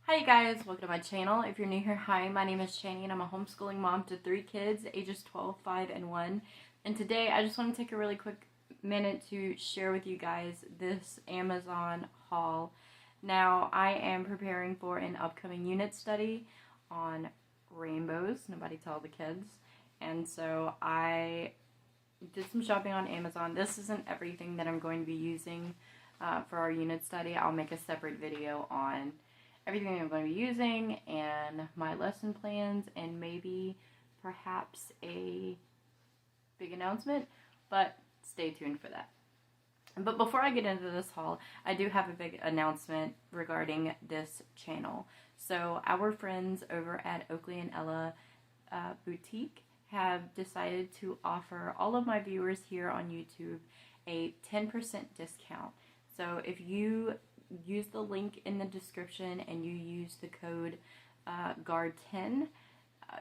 Hi guys, welcome to my channel. If you're new here, hi, my name is Chani and I'm a homeschooling mom to 3 kids, ages 12, 5, and 1. And today I just want to take a really quick minute to share with you guys this Amazon haul. Now, I am preparing for an upcoming unit study on rainbows, nobody tell the kids. And so I did some shopping on Amazon. This isn't everything that I'm going to be using for our unit study. I'll make a separate video on everything I'm going to be using and my lesson plans and maybe perhaps a big announcement, but stay tuned for that. But before I get into this haul, I do have a big announcement regarding this channel. So our friends over at Oakley and Ella Boutique have decided to offer all of my viewers here on YouTube a 10% discount. So if you use the link in the description and you use the code GUARD10,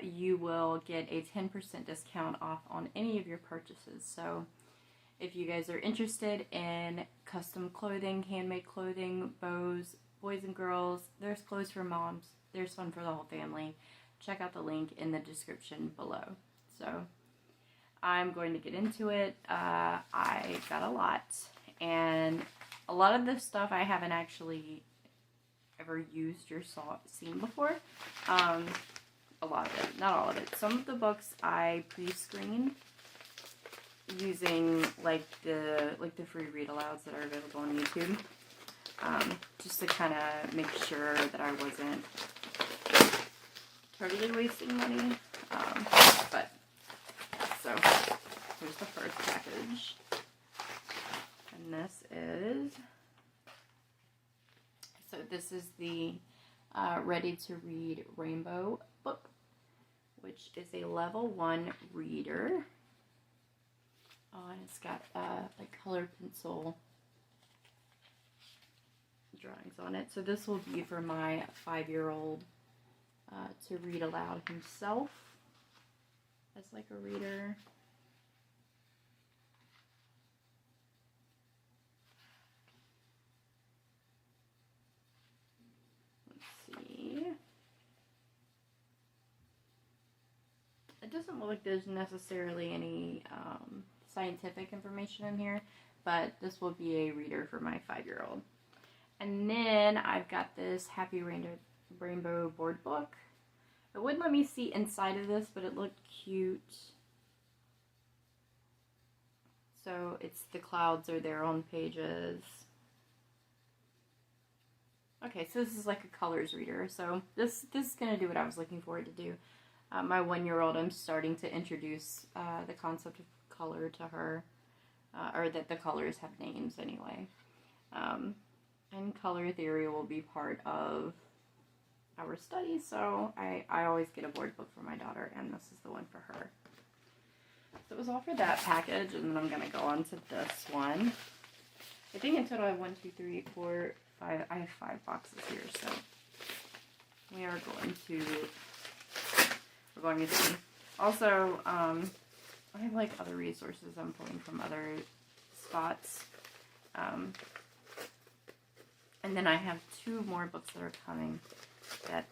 you will get a 10% discount off on any of your purchases. So if you guys are interested in custom clothing, handmade clothing, bows, boys and girls, there's clothes for moms, there's fun for the whole family. Check out the link in the description below. So I'm going to get into it. I got a lot, and a lot of this stuff I haven't actually ever used or seen before. A lot of it, not all of it. Some of the books I pre-screened using like the free read alouds that are available on YouTube, just to kind of make sure that I wasn't totally wasting money. But so here's the first package. And this is the Ready to Read Rainbow book, which is a level 1 reader. Oh, and it's got like colored pencil drawings on it. So this will be for my 5-year-old to read aloud himself as like a reader. It doesn't look like there's necessarily any scientific information in here, but this will be a reader for my 5-year-old. And then I've got this Happy Rainbow board book. It wouldn't let me see inside of this, but it looked cute. So it's the clouds are their own pages. Okay, so this is like a colors reader. So this is going to do what I was looking for it to do. My 1-year-old, I'm starting to introduce the concept of color to her, or that the colors have names anyway. And color theory will be part of our study, so I always get a board book for my daughter, and this is the one for her. So it was all for that package, and then I'm going to go on to this one. I think in total I have 1, 2, 3, 4, 5. I have 5 boxes here, so we are going to... We're going to see. Also, I have like other resources I'm pulling from other spots. And then I have 2 more books that are coming that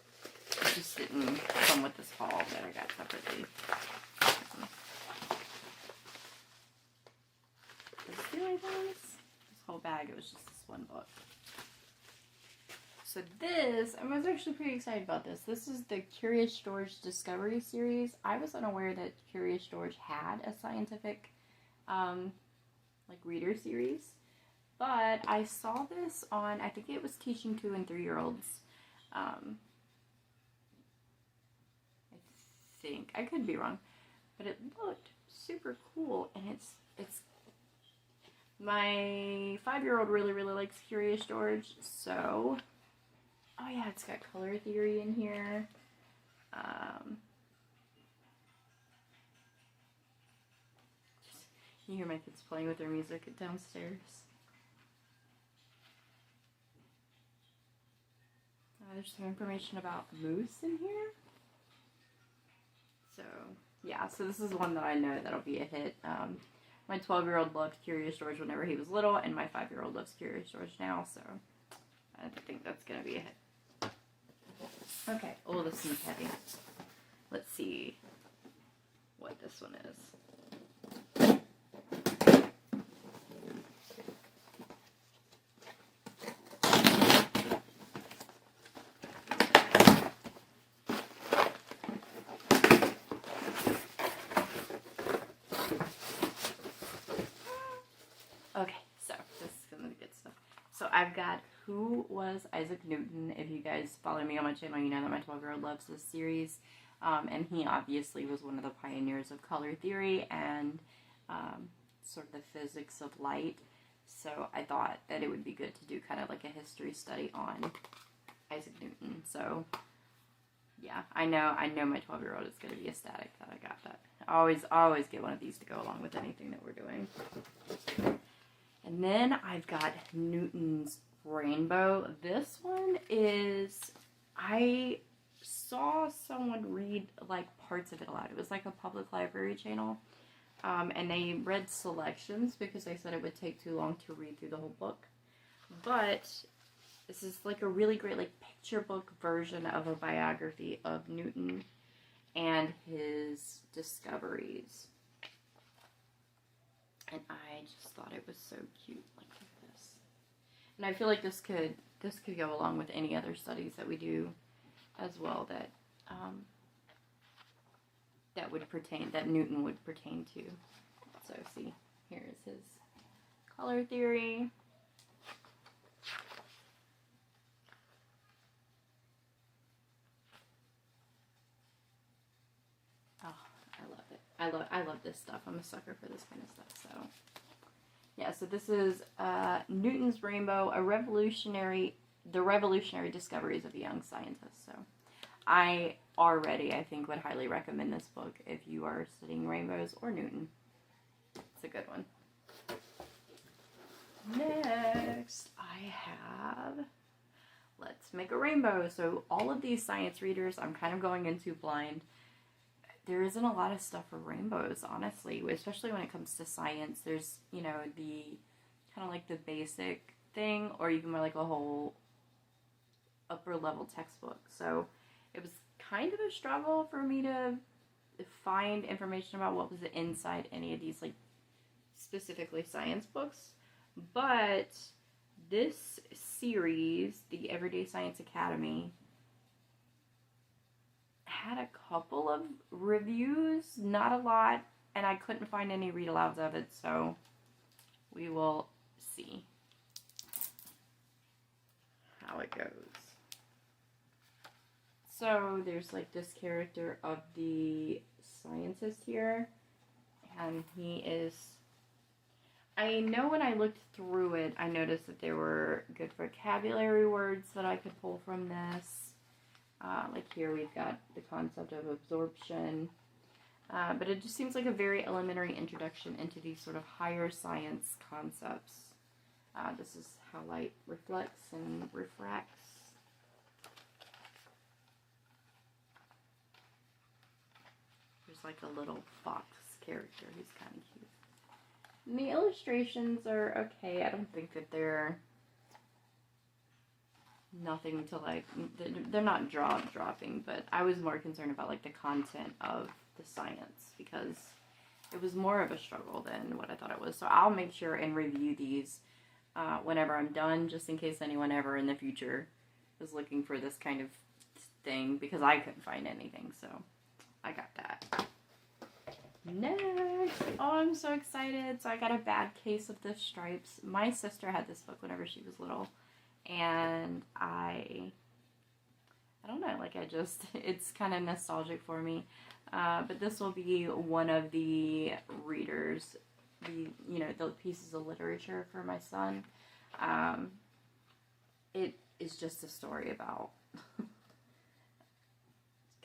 just didn't come with this haul that I got separately. This whole bag, it was just this one book. So this, I was actually pretty excited about this. This is the Curious George Discovery Series. I was unaware that Curious George had a scientific, like, reader series. But I saw this on, I think it was Teaching 2 and 3-year-olds. I think. I could be wrong. But it looked super cool. And it's my 5-year-old really likes Curious George. So... Oh yeah, it's got color theory in here. You hear my kids playing with their music downstairs. There's some information about moose in here. So, yeah, so this is one that I know that'll be a hit. My 12-year-old loved Curious George whenever he was little, and my 5-year-old loves Curious George now, so I think that's going to be a hit. Okay. Oh, this one's heavy. Let's see what this one is. Okay, so this is gonna be good stuff. So I've got Who Was Isaac Newton? If you guys follow me on my channel, you know that my 12-year-old loves this series. And he obviously was one of the pioneers of color theory and sort of the physics of light. So I thought that it would be good to do kind of like a history study on Isaac Newton. So yeah, I know my 12-year-old is going to be ecstatic that I got that. I always get one of these to go along with anything that we're doing. And then I've got Newton's Rainbow. This one is, I saw someone read like parts of it aloud. It was like a public library channel. And they read selections because they said it would take too long to read through the whole book. But this is like a really great like picture book version of a biography of Newton and his discoveries. And I just thought it was so cute. Like, look at this. And I feel like this could go along with any other studies that we do as well that that Newton would pertain to. So see, here is his color theory. Oh, I love it. I love this stuff. I'm a sucker for this kind of stuff. So yeah, so this is Newton's Rainbow, the revolutionary discoveries of a young scientist. So I think would highly recommend this book if you are studying rainbows or Newton. It's a good one. Next, I have Let's Make a Rainbow. So all of these science readers, I'm kind of going into blind. There isn't a lot of stuff for rainbows, honestly, especially when it comes to science. There's, the kind of like the basic thing, or you can buy like a whole upper level textbook. So it was kind of a struggle for me to find information about what was inside any of these like specifically science books. But this series, the Everyday Science Academy, had a couple of reviews, not a lot, and I couldn't find any read-alouds of it, so we will see how it goes. So there's like this character of the scientist here, and he is, I know when I looked through it, I noticed that there were good vocabulary words that I could pull from this. Like here we've got the concept of absorption, but it just seems like a very elementary introduction into these sort of higher science concepts. This is how light reflects and refracts. There's like a little fox character who's kind of cute. And the illustrations are okay. I don't think that they're nothing to like, they're not jaw-dropping, but I was more concerned about like the content of the science because it was more of a struggle than what I thought it was. So I'll make sure and review these whenever I'm done, just in case anyone ever in the future is looking for this kind of thing, because I couldn't find anything, so I got that. Next, oh, I'm so excited. So I got a bad case of the stripes. My sister had this book whenever she was little, and I don't know, like it's kind of nostalgic for me. But this will be one of the readers, the pieces of literature for my son. It is just a story about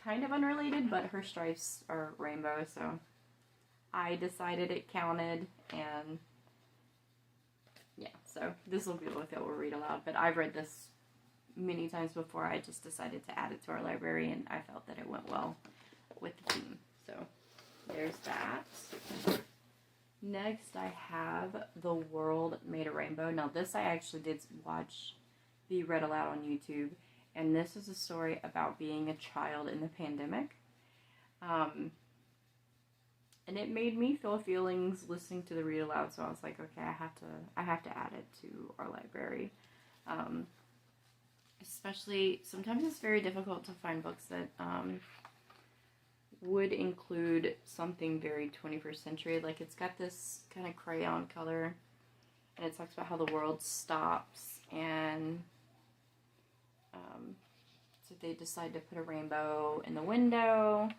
kind of unrelated, but her stripes are rainbow, so I decided it counted, and yeah, so this will be a book that we'll read aloud, but I've read this many times before. I just decided to add it to our library, and I felt that it went well with the theme. So there's that. Next, I have The World Made a Rainbow. Now, this I actually did watch be read aloud on YouTube, And this is a story about being a child in the pandemic. And it made me feel feelings listening to the read aloud, so I was like, okay, I have to add it to our library. Especially, sometimes it's very difficult to find books that would include something very 21st century. Like, it's got this kind of crayon color, and it talks about how the world stops, and so they decide to put a rainbow in the window,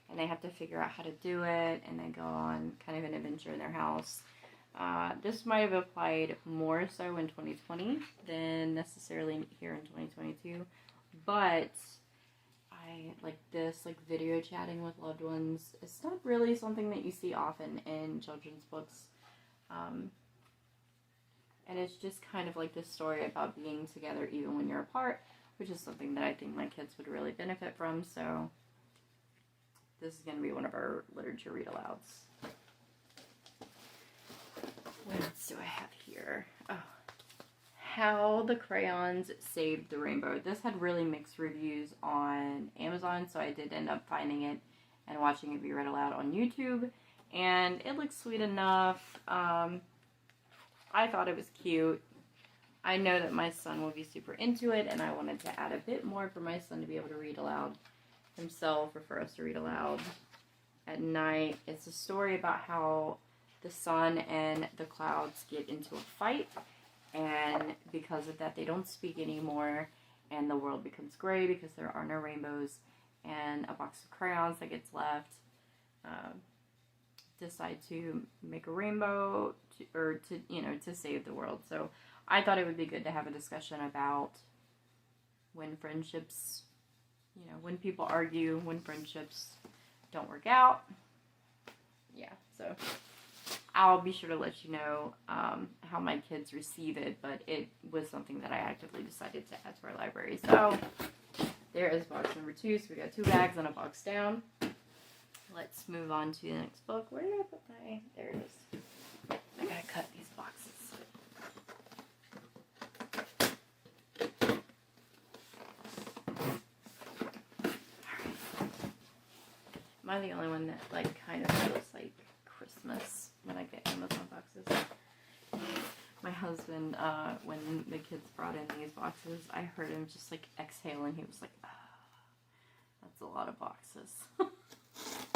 and they have to figure out how to do it, and they go on kind of an adventure in their house. This might have applied more so in 2020 than necessarily here in 2022, but I like this, like video chatting with loved ones. It's not really something that you see often in children's books, and it's just kind of like this story about being together even when you're apart, which is something that I think my kids would really benefit from, so this is going to be one of our literature read-alouds. What else do I have here? Oh, How the Crayons Saved the Rainbow. This had really mixed reviews on Amazon, so I did end up finding it and watching it be read aloud on YouTube, and it looks sweet enough. I thought it was cute. I know that my son will be super into it, and I wanted to add a bit more for my son to be able to read aloud himself, or for us to read aloud at night. It's a story about how the sun and the clouds get into a fight, and because of that they don't speak anymore, and the world becomes gray because there are no rainbows, and a box of crayons that gets left decide to make a rainbow to save the world. So I thought it would be good to have a discussion about when friendships, when people argue, when friendships don't work out. Yeah, so I'll be sure to let you know how my kids receive it, but it was something that I actively decided to add to our library. So there is box number 2. So we got 2 bags and a box down. Let's move on to the next book. Where did I put my... There it is. I gotta cut these boxes. Am I the only one that kind of feels like Christmas when I get Amazon boxes? My husband, when the kids brought in these boxes, I heard him just exhale, and he was like, that's a lot of boxes.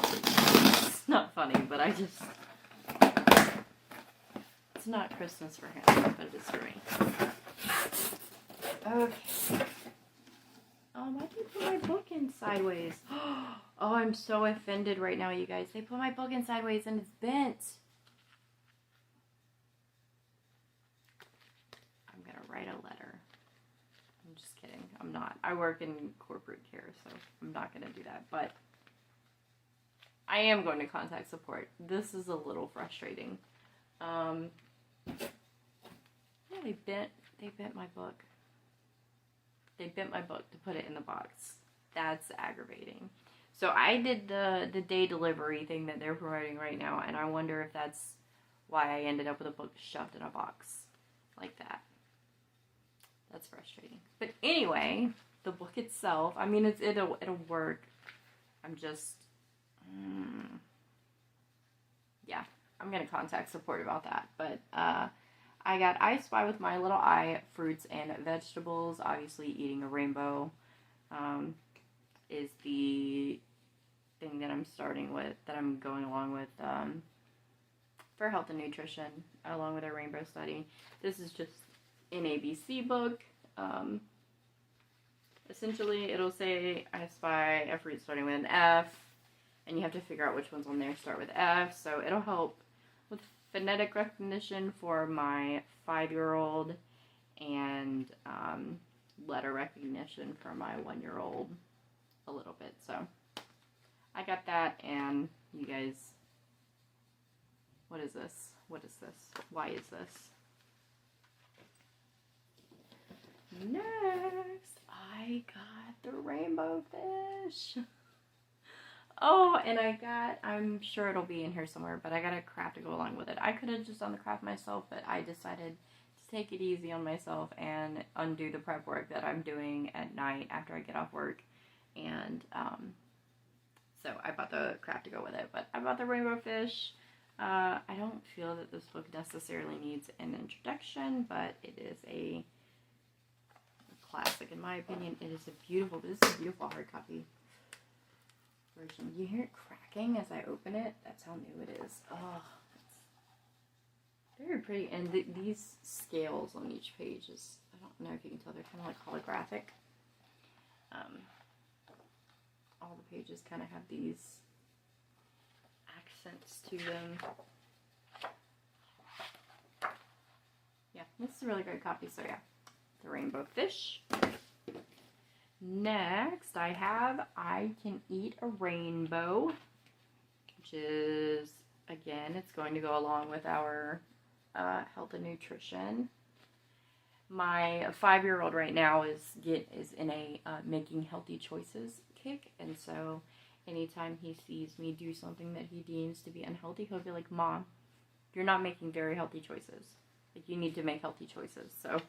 It's not funny, but it's not Christmas for him, but it is for me. Okay. Oh, why did they put my book in sideways? Oh, I'm so offended right now, you guys. They put my book in sideways and it's bent. I'm going to write a letter. I'm just kidding. I'm not. I work in corporate care, so I'm not going to do that. But I am going to contact support. This is a little frustrating. Yeah, they bent my book. They bent my book to put it in the box. That's aggravating. So I did the day delivery thing that they're promoting right now, and I wonder if that's why I ended up with a book shoved in a box like that. That's frustrating. But anyway, the book itself, I mean, it'll work. I'm just, yeah, I'm gonna contact support about that. But I got I Spy with My Little Eye, Fruits and Vegetables. Obviously, eating a rainbow is the thing that I'm starting with, that I'm going along with for health and nutrition, along with our rainbow study. This is just an ABC book. Essentially, it'll say I spy a fruit starting with an F, and you have to figure out which ones on there start with F. So it'll help with phonetic recognition for my 5-year-old, and letter recognition for my 1-year-old a little bit. So I got that, and you guys, what is this? What is this? Why is this? Next, I got the rainbow fish. Oh, and I'm sure it'll be in here somewhere, but I got a craft to go along with it. I could have just done the craft myself, but I decided to take it easy on myself and undo the prep work that I'm doing at night after I get off work. And so I bought the craft to go with it. But I bought the rainbow fish. I don't feel that this book necessarily needs an introduction, but it is a classic in my opinion. This is a beautiful hard copy version. You hear it cracking as I open it? That's how new it is. Oh, it's very pretty. And these scales on each page is, I don't know if you can tell, they're kind of like holographic. All the pages kind of have these accents to them. Yeah, this is a really great copy. So yeah, the rainbow fish. Next, I Can Eat a Rainbow, which is, again, it's going to go along with our health and nutrition. My 5-year-old right now is in a making healthy choices kick, and so anytime he sees me do something that he deems to be unhealthy, he'll be like, "Mom, you're not making very healthy choices. Like, you need to make healthy choices." So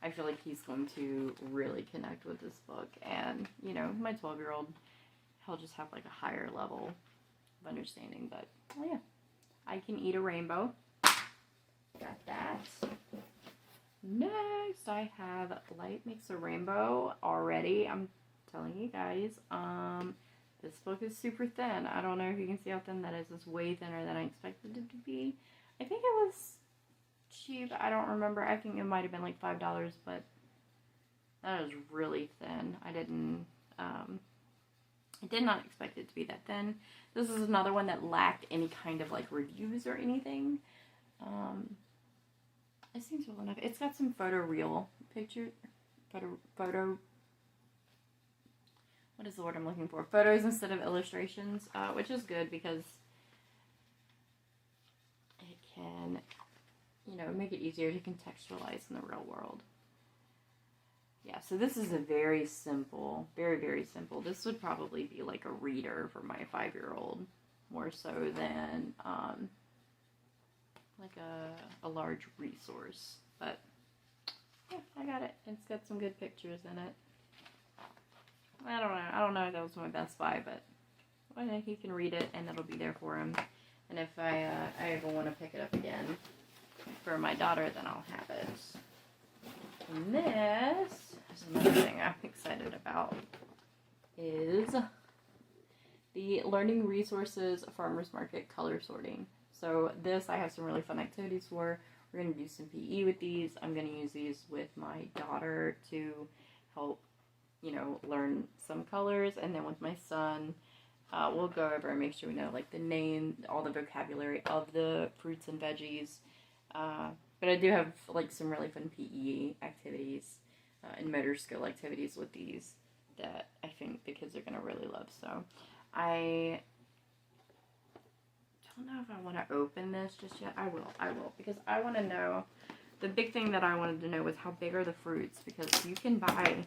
I feel like he's going to really connect with this book, and, you know, my 12-year-old, he'll just have like a higher level of understanding. But, well, yeah, I Can Eat a Rainbow. Got that. Next, I have Light Makes a Rainbow already. I'm telling you guys, this book is super thin. I don't know if you can see how thin that is. It's way thinner than I expected it to be. I think it was cheap. I don't remember. I think it might have been like $5, but that is really thin. I did not expect it to be that thin. This is another one that lacked any kind of like reviews or anything. It seems well enough. It's got some photoreal pictures. Photo. What is the word I'm looking for? Photos instead of illustrations, which is good because it can, you know, make it easier to contextualize in the real world. Yeah, so this is a very simple, very, very simple. This would probably be like a reader for my 5-year-old, more so than like a large resource. But yeah, I got it. It's got some good pictures in it. I don't know if that was my best buy, but well, he can read it and it'll be there for him. And if I ever want to pick it up again for my daughter, then I'll have it. And this is another thing I'm excited about, is the Learning Resources Farmers Market Color Sorting. So this, I have some really fun activities for. We're going to do some PE with these. I'm going to use these with my daughter to help, you know, learn some colors. And then with my son, we'll go over and make sure we know, like, the name, all the vocabulary of the fruits and veggies. But I do have, like, some really fun PE activities and motor skill activities with these that I think the kids are going to really love. So I don't know if I want to open this just yet. I will, because I want to know, the big thing that I wanted to know was how big are the fruits, because you can buy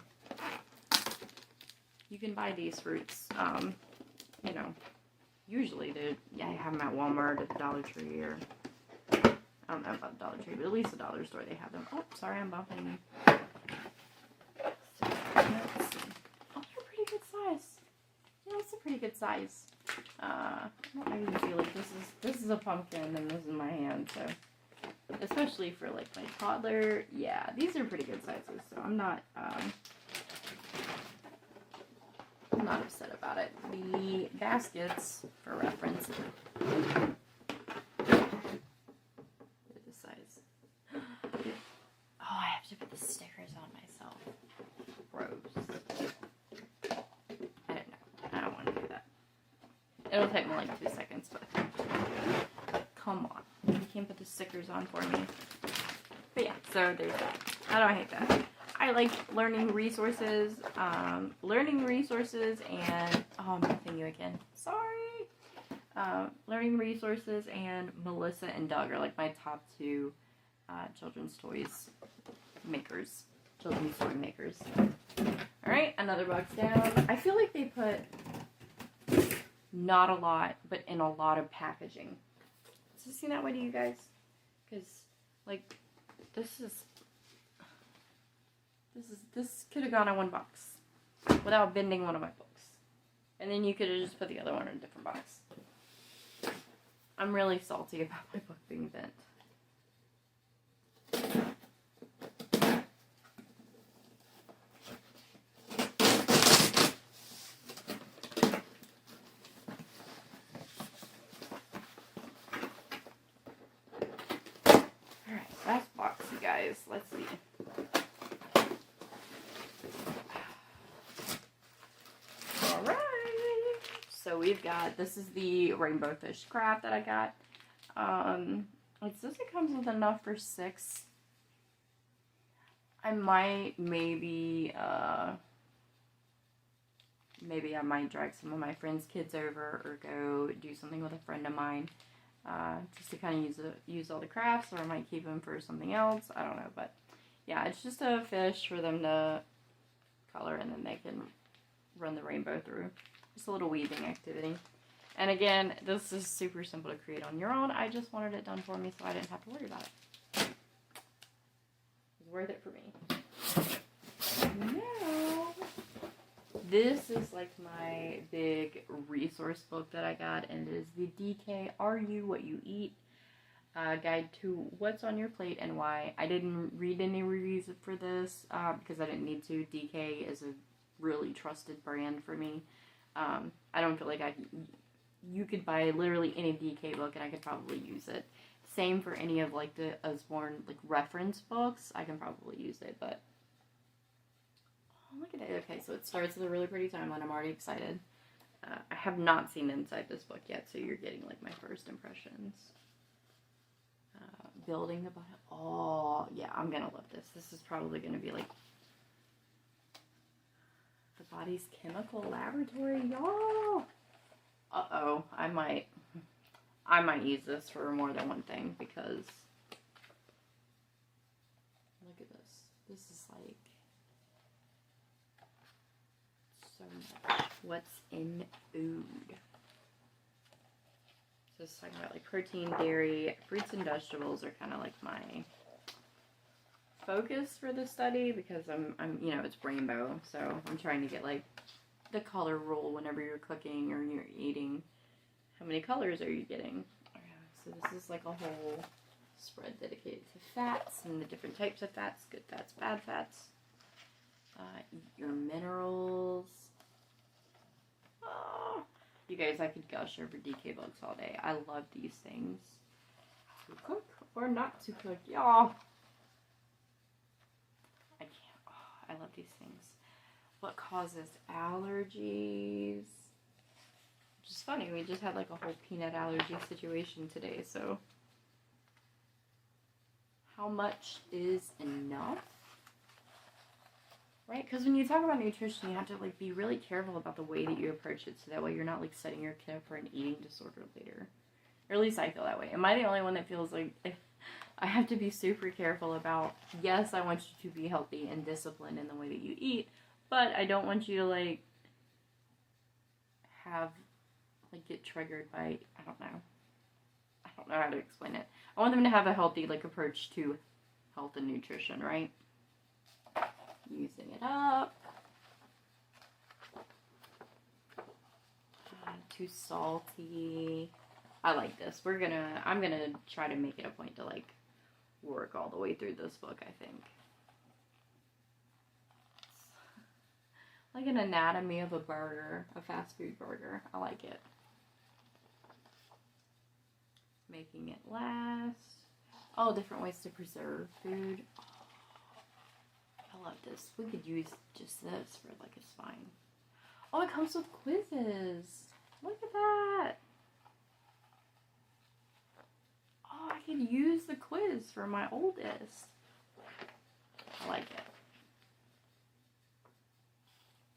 these fruits, you know, usually I have them at Walmart, at the Dollar Tree, or I don't know about the Dollar Tree, but at least the dollar store they have them. Oh, sorry, I'm bumping. So, let's see. Oh, they're pretty good size. Yeah, it's a pretty good size. I don't even feel like this is a pumpkin and this is my hand, so especially for like my toddler, yeah, these are pretty good sizes. So I'm not upset about it. The baskets, for reference, the size. Oh, I have to put the stickers on myself. Gross. I don't know. I don't want to do that. It'll take me like 2 seconds, but come on. You can't put the stickers on for me. But yeah, so there's that. I don't hate that. I like learning resources and, oh, I'm missing you again. Sorry. Learning resources and Melissa and Doug are like my top 2 children's toys makers. Children's toy makers. Alright, another box down. I feel like they put not a lot, but in a lot of packaging. Does it seem that way to you guys? Because, like, This could have gone in one box without bending one of my books. And then you could have just put the other one in a different box. I'm really salty about my book being bent. Alright, last box, you guys. Let's see. So we've got, this is the rainbow fish craft that I got. It says it comes with enough for 6. I might maybe I might drag some of my friends' kids over or go do something with a friend of mine. Just to kind of use all the crafts, or I might keep them for something else. I don't know, but yeah, it's just a fish for them to color, and then they can run the rainbow through. Just a little weaving activity. And again, this is super simple to create on your own. I just wanted it done for me so I didn't have to worry about it. It was worth it for me. Now, this is like my big resource book that I got, and it is the DK Are You What You Eat? Guide to What's on Your Plate and Why. I didn't read any reviews for this because I didn't need to. DK is a really trusted brand for me. I don't feel like you could buy literally any DK book and I could probably use it. Same for any of like the Usborne like reference books. I can probably use it, but oh, look at it. Okay, so it starts with a really pretty timeline. I'm already excited. I have not seen inside this book yet, so you're getting like my first impressions. Building the body. Oh, yeah, I'm gonna love this. This is probably gonna be like the body's chemical laboratory, y'all. Uh-oh, I might use this for more than one thing because look at this. This is like so much. What's in food? So it's talking about like protein, dairy, fruits and vegetables are kind of like my focus for the study because I'm you know, it's rainbow, so I'm trying to get like the color rule whenever you're cooking or you're eating. How many colors are you getting? So this is like a whole spread dedicated to fats and the different types of fats, good fats, bad fats. Eat your minerals. Oh, you guys, I could gush over DK books all day. I love these things. To cook or not to cook, y'all. I can't. Oh, I love these things. What causes allergies? Which is funny, we just had like a whole peanut allergy situation today, so how much is enough? Right? Because when you talk about nutrition, you have to like be really careful about the way that you approach it, so that way you're not like setting your kid up for an eating disorder later. Or at least I feel that way. Am I the only one that feels like if I have to be super careful about, yes, I want you to be healthy and disciplined in the way that you eat, but I don't want you to like have like get triggered by, I don't know how to explain it. I want them to have a healthy like approach to health and nutrition, right? Using it up. Too salty. I like this. I'm gonna try to make it a point to like work all the way through this book, I think. It's like an anatomy of a burger, a fast food burger. I like it. Making it last. Oh, different ways to preserve food. Oh, I love this. We could use just this for like a spine. Oh, it comes with quizzes. Look at that. Oh, I could use the quiz for my oldest. I like it.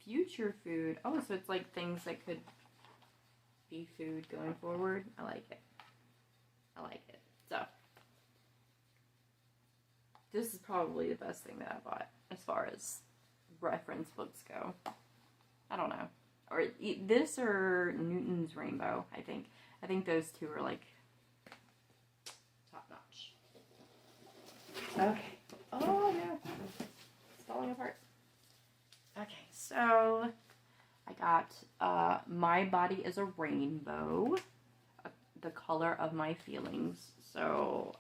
Future food. Oh, so it's like things that could be food going forward. I like it. I like it. So, this is probably the best thing that I bought as far as reference books go. I don't know. Or this or Newton's Rainbow, I think. I think those two are like top notch. Okay. Oh no. It's falling apart. Okay, so I got My Body is a Rainbow, the color of my feelings. So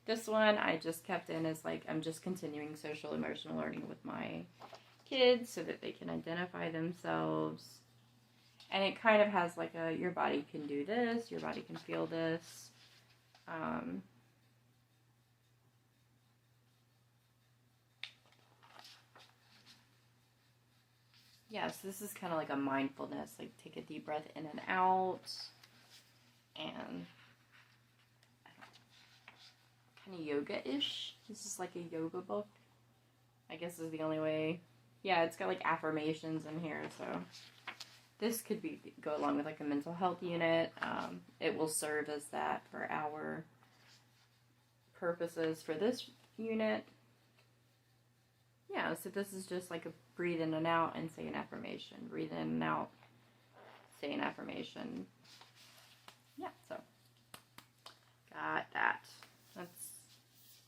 this one I just kept in as like, I'm just continuing social emotional learning with my kids so that they can identify themselves. And it kind of has like your body can do this, your body can feel this. Yeah, so this is kind of like a mindfulness, like take a deep breath in and out, and kind of yoga-ish. This is like a yoga book, I guess is the only way. Yeah, it's got like affirmations in here, so this could go along with like a mental health unit. It will serve as that for our purposes for this unit. Yeah, so this is just like a breathe in and out and say an affirmation. Breathe in and out, say an affirmation. Yeah, so got that.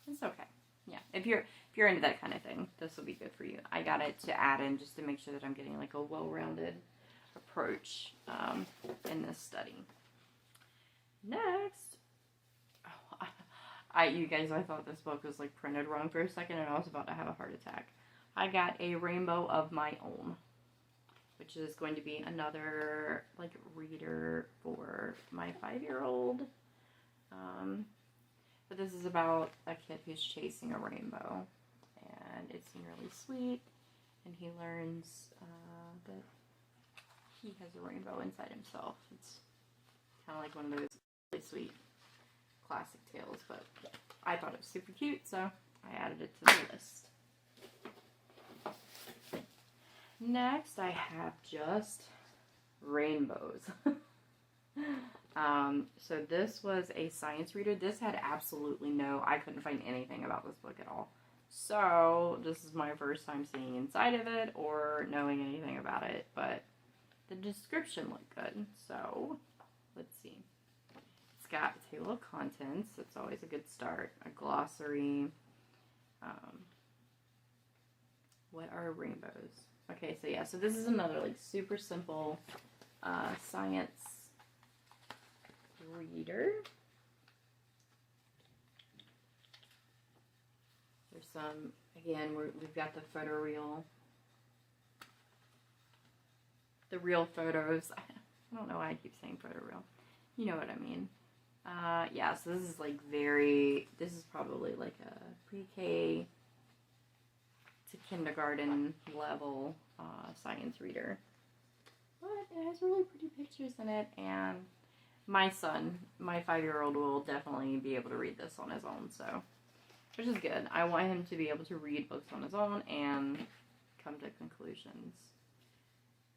It's okay. Yeah, if you're into that kind of thing, this will be good for you. I got it to add in just to make sure that I'm getting like a well-rounded approach in this study. Next, you guys, I thought this book was like printed wrong for a second, and I was about to have a heart attack. I got A Rainbow of My Own, which is going to be another like reader for my 5-year-old. But this is about a kid who's chasing a rainbow, and it's really sweet, and he learns that he has a rainbow inside himself. It's kind of like one of those really sweet classic tales, but I thought it was super cute, so I added it to the list. Next, I have just rainbows. So this was a science reader. This had absolutely I couldn't find anything about this book at all. So this is my first time seeing inside of it or knowing anything about it, but the description looked good. So let's see. It's got a table of contents. That's always a good start. A glossary. What are rainbows? Okay, so yeah, so this is another like super simple science reader. There's some, again, we've got the photoreal, the real photos. I don't know why I keep saying photoreal. You know what I mean. Yeah, so this is like this is probably like a pre-K to kindergarten level science reader. But it has really pretty pictures in it, and my son, my 5-year-old, will definitely be able to read this on his own, so, which is good. I want him to be able to read books on his own and come to conclusions.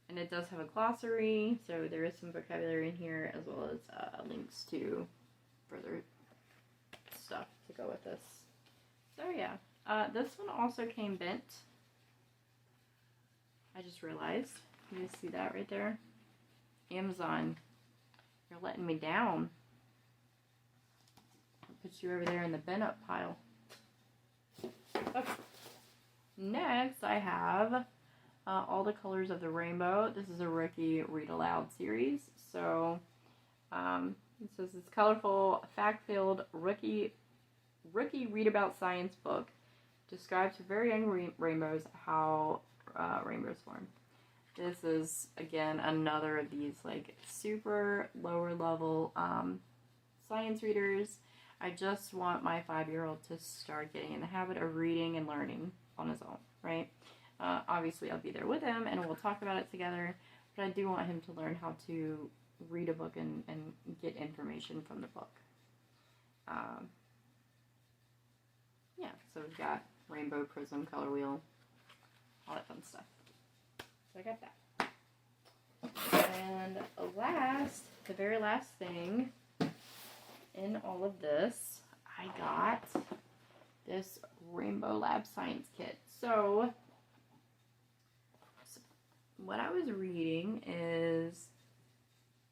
And it does have a glossary, so there is some vocabulary in here, as well as links to further stuff to go with this. So yeah, this one also came bent. I just realized. You guys see that right there? Amazon, you're letting me down. I'll put you over there in the bent up pile. Okay. Next, I have All the Colors of the Rainbow. This is a Rookie Read Aloud series. So, it says it's colorful, fact-filled rookie read about science book. Describes for very young rainbows how rainbows form. This is, again, another of these, like, super lower level science readers. I just want my 5-year-old to start getting in the habit of reading and learning on his own, right? Obviously, I'll be there with him, and we'll talk about it together, but I do want him to learn how to read a book and get information from the book. Yeah, so we've got rainbow, prism, color wheel, all that fun stuff. So I got that. And the very last thing in all of this, I got this Rainbow Lab Science Kit. So what I was reading is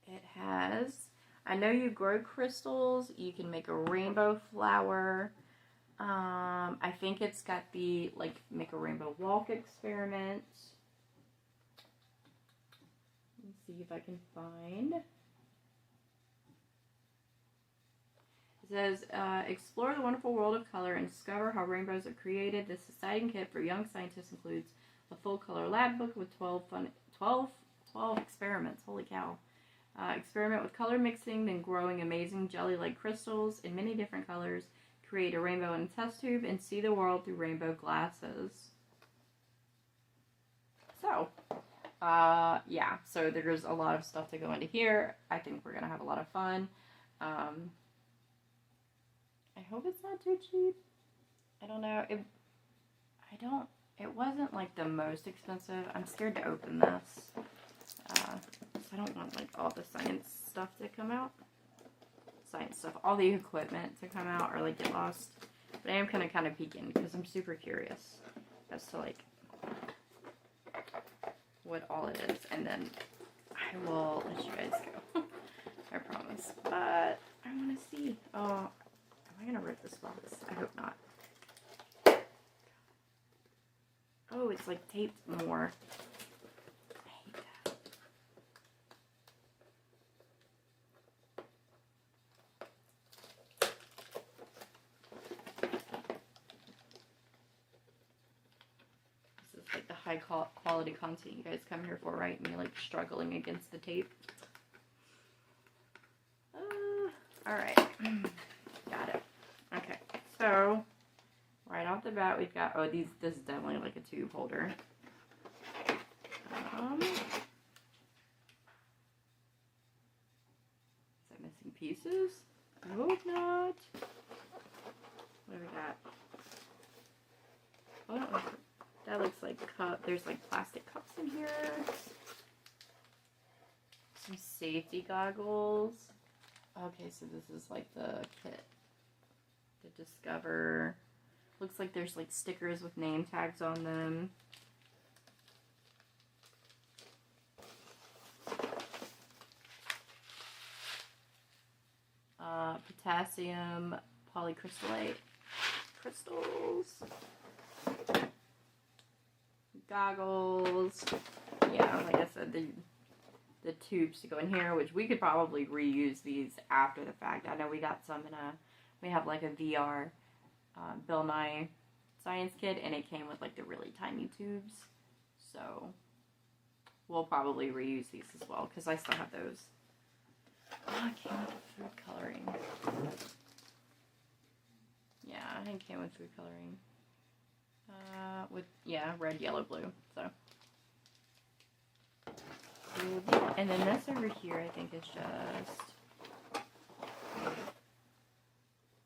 it has, I know you grow crystals, you can make a rainbow flower, I think it's got the, like, make a rainbow walk experiment. Let's see if I can find. It says, explore the wonderful world of color and discover how rainbows are created. This exciting kit for young scientists includes a full color lab book with 12 experiments. Holy cow. Experiment with color mixing, then growing amazing jelly-like crystals in many different colors. Create a rainbow in a test tube and see the world through rainbow glasses. So, yeah, so there's a lot of stuff to go into here. I think we're going to have a lot of fun. I hope it's not too cheap. I don't know. It wasn't like the most expensive. I'm scared to open this. I don't want like all the science stuff to come out. All the equipment to come out or like get lost. But I am kind of peeking because I'm super curious as to like what all it is. And then I will let you guys go. I promise. But I want to see. Oh, am I going to rip this box? I hope not. Oh, it's like taped more. High quality content you guys come here for, right? Me like struggling against the tape. Alright. Got it. Okay. So, right off the bat, we've got, this is definitely like a tube holder. Is that missing pieces? I hope not. What do we got? Oh, that looks like cup. There's like plastic cups in here. Some safety goggles. Okay, so this is like the kit to discover. Looks like there's like stickers with name tags on them. Potassium polycrystallate crystals. Goggles. Yeah, like I said, the tubes to go in here, which we could probably reuse these after the fact. I know we got some we have like a VR Bill Nye science kit, and it came with like the really tiny tubes. So we'll probably reuse these as well, because I still have those. Oh, it came with food coloring. Yeah, I think it came with food coloring. With, yeah, red, yellow, blue, so. And then this over here, I think, is just,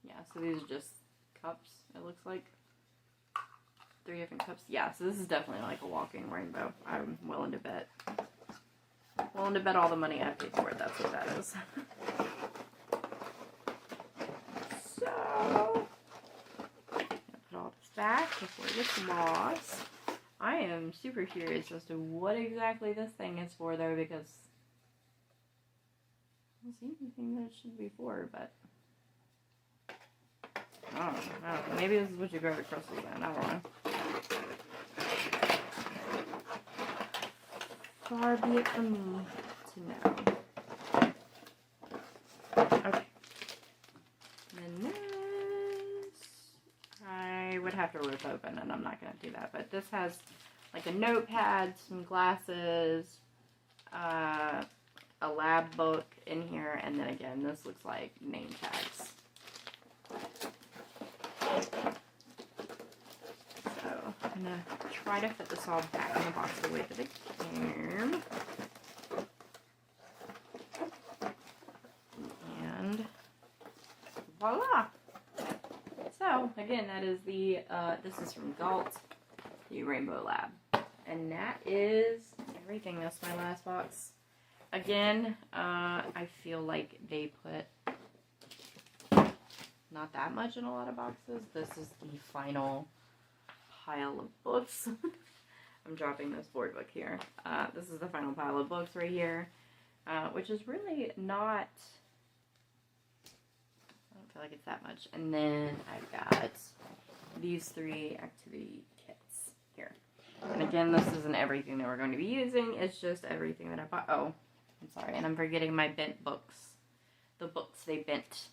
yeah, so these are just cups, it looks like. 3 different cups. Yeah, so this is definitely like a walking rainbow. I'm willing to bet. Willing to bet all the money I paid for it, that's what that is. So, put all this back before it gets lost. I am super curious as to what exactly this thing is for, though, because I don't see anything that it should be for, but I don't know. Maybe this is what you grow the crystals in. I don't know. Far be it from me to know. Okay. And then this, I would have to rip open, and I'm not going to do that. But this has like a notepad, some glasses, a lab book in here, and then again, this looks like name tags. So I'm going to try to fit this all back in the box the way that it came. And voila! So, again, that is the, this is from Galt, the Rainbow Lab. And that is everything. That's my last box. Again, I feel like they put not that much in a lot of boxes. This is the final pile of books. I'm dropping this board book here. This is the final pile of books right here, which is really not, I don't feel like it's that much. And then I've got these 3 activity kits here. And again, this isn't everything that we're going to be using. It's just everything that I bought. Oh, I'm sorry. And I'm forgetting my bent books. The books they bent.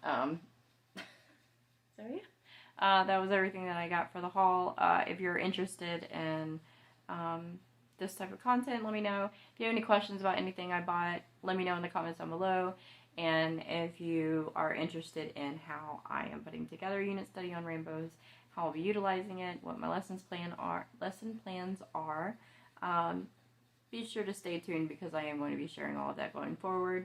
So yeah. That was everything that I got for the haul. If you're interested in this type of content, let me know. If you have any questions about anything I bought, let me know in the comments down below. And if you are interested in how I am putting together a unit study on rainbows, how I'll be utilizing it, what my lesson plans are, be sure to stay tuned because I am going to be sharing all of that going forward.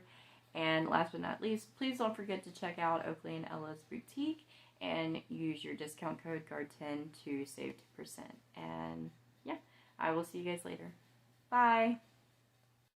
And last but not least, please don't forget to check out Oakley and Ella's boutique and use your discount code GUARD10 to save 10%. And yeah, I will see you guys later. Bye!